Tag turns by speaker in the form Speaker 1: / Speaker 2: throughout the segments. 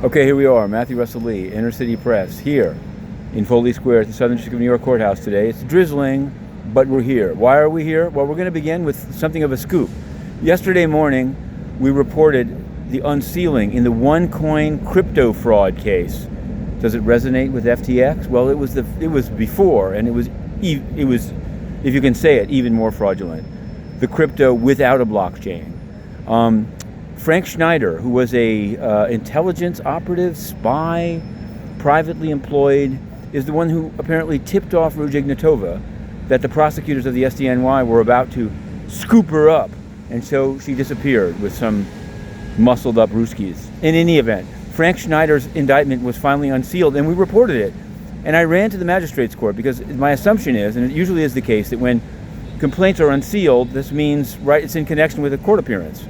Speaker 1: Okay, here we are, Matthew Russell Lee, Inner City Press, here in Foley Square at the Southern District of New York Courthouse today. It's drizzling, but we're here. Why are we here? Well, we're going to begin with something of a scoop. Yesterday morning, we reported the unsealing in the OneCoin crypto fraud case. Does it resonate with FTX? Well, it was before, and it was, if you can say it, even more fraudulent. The crypto without a blockchain. Frank Schneider, who was a intelligence operative, spy, privately employed, is the one who apparently tipped off Ruja Ignatova that the prosecutors of the SDNY were about to scoop her up, and so she disappeared with some muscled up Ruskies. In any event, Frank Schneider's indictment was finally unsealed, and we reported it. And I ran to the magistrate's court because my assumption is, and it usually is the case, that when complaints are unsealed, this means it's in connection with a court appearance.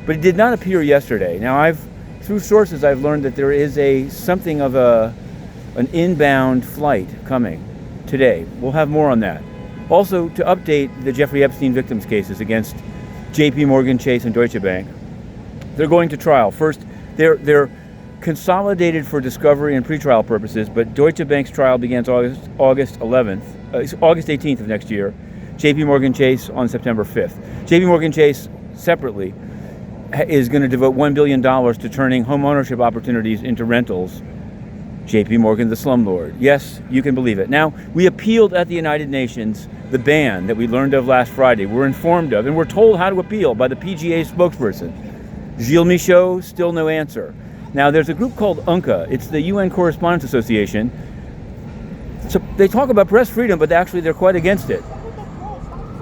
Speaker 1: But it did not appear yesterday. Now, through sources, I've learned that there is something of an inbound flight coming today. We'll have more on that. Also, to update the Jeffrey Epstein victims cases against JP Chase and Deutsche Bank, they're going to trial. First, they're consolidated for discovery and pretrial purposes, but Deutsche Bank's trial begins August 18th of next year. JP Chase on September 5th. JP Chase separately is going to devote $1 billion to turning home ownership opportunities into rentals. JP Morgan, the slumlord. Yes, you can believe it. Now, we appealed at the United Nations the ban that we learned of last Friday. We're informed of, and we're told how to appeal by the PGA spokesperson. Gilles Michaud, still no answer. Now, there's a group called UNCA. It's the UN Correspondents Association. So they talk about press freedom, but actually they're quite against it.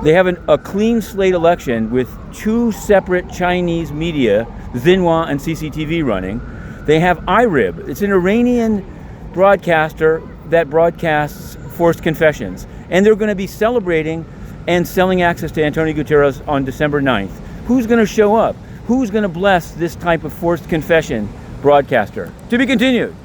Speaker 1: They have a clean slate election with two separate Chinese media, Xinhua and CCTV, running. They have IRIB. It's an Iranian broadcaster that broadcasts forced confessions. And they're going to be celebrating and selling access to Antonio Guterres on December 9th. Who's going to show up? Who's going to bless this type of forced confession broadcaster? To be continued.